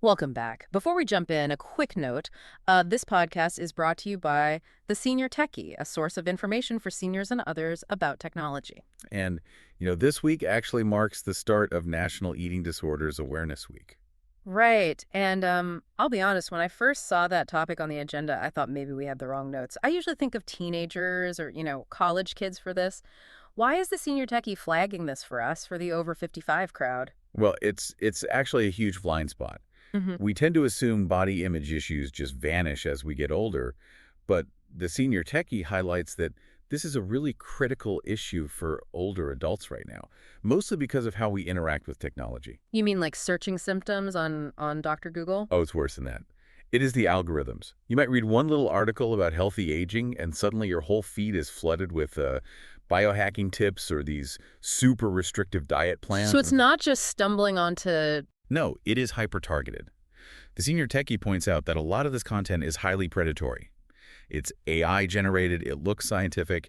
Welcome back. Before we jump in, a quick note. This podcast is brought to you by The Senior Techie, a source of information for seniors and others about technology. And, this week actually marks the start of National Eating Disorders Awareness Week. Right. And I'll be honest, when I first saw that topic on the agenda, I thought maybe we had the wrong notes. I usually think of teenagers or, college kids for this. Why is The Senior Techie flagging this for us, for the over 55 crowd? Well, it's actually a huge blind spot. We tend to assume body image issues just vanish as we get older, but the Senior Techie highlights that this is a really critical issue for older adults right now, mostly because of how we interact with technology. You mean like searching symptoms on Dr. Google? Oh, it's worse than that. It is the algorithms. You might read one little article about healthy aging, and suddenly your whole feed is flooded with biohacking tips or these super restrictive diet plans. So it's not just stumbling onto... No, it is hyper-targeted. The Senior Techie points out that a lot of this content is highly predatory. It's AI-generated, it looks scientific,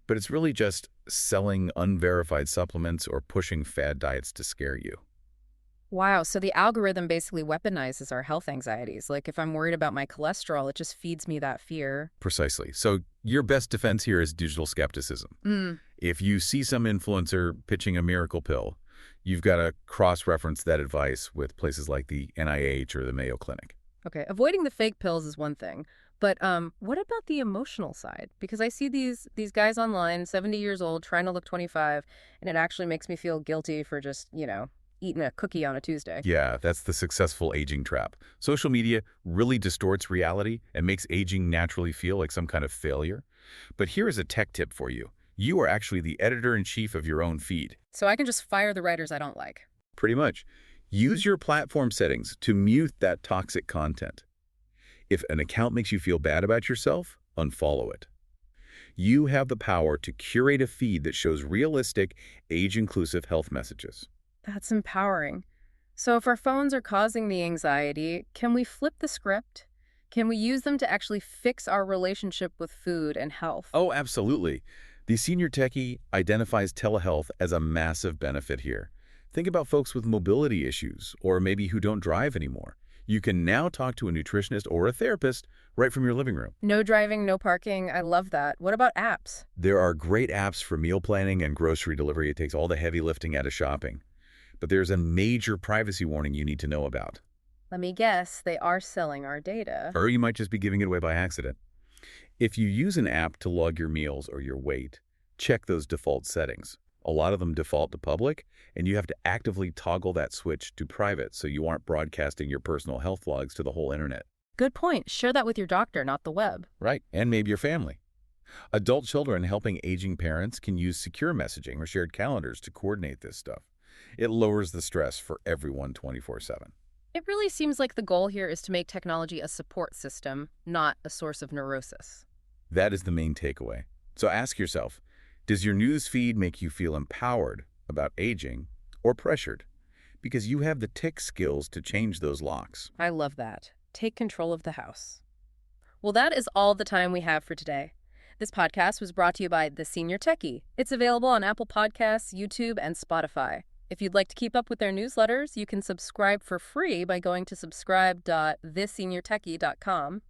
but it's really just selling unverified supplements or pushing fad diets to scare you. Wow, so the algorithm basically weaponizes our health anxieties. Like if I'm worried about my cholesterol, it just feeds me that fear. Precisely. So your best defense here is digital skepticism. If you see some influencer pitching a miracle pill, you've got to cross-reference that advice with places like the NIH or the Mayo Clinic. Okay, avoiding the fake pills is one thing, but what about the emotional side? Because I see these guys online, 70 years old, trying to look 25, and it actually makes me feel guilty for just, eating a cookie on a Tuesday. Yeah, that's the successful aging trap. Social media really distorts reality and makes aging naturally feel like some kind of failure. But here is a tech tip for you. You are actually the editor-in-chief of your own feed. So I can just fire the writers I don't like. Pretty much. Use your platform settings to mute that toxic content. If an account makes you feel bad about yourself, unfollow it. You have the power to curate a feed that shows realistic, age-inclusive health messages. That's empowering. So if our phones are causing the anxiety, can we flip the script? Can we use them to actually fix our relationship with food and health? Oh, absolutely. The Senior Techie identifies telehealth as a massive benefit here. Think about folks with mobility issues, or maybe who don't drive anymore. You can now talk to a nutritionist or a therapist right from your living room. No driving, no parking. I love that. What about apps? There are great apps for meal planning and grocery delivery. It takes all the heavy lifting out of shopping. But there's a major privacy warning you need to know about. Let me guess, they are selling our data. Or you might just be giving it away by accident. If you use an app to log your meals or your weight, check those default settings. A lot of them default to public, and you have to actively toggle that switch to private so you aren't broadcasting your personal health logs to the whole internet. Good point. Share that with your doctor, not the web. Right, and maybe your family. Adult children helping aging parents can use secure messaging or shared calendars to coordinate this stuff. It lowers the stress for everyone 24/7. It really seems like the goal here is to make technology a support system, not a source of neurosis. That is the main takeaway. So ask yourself, does your news feed make you feel empowered about aging or pressured? Because you have the tech skills to change those locks. I love that. Take control of the house. Well, that is all the time we have for today. This podcast was brought to you by The Senior Techie. It's available on Apple Podcasts, YouTube, and Spotify. If you'd like to keep up with their newsletters, you can subscribe for free by going to subscribe.theseniortechie.com.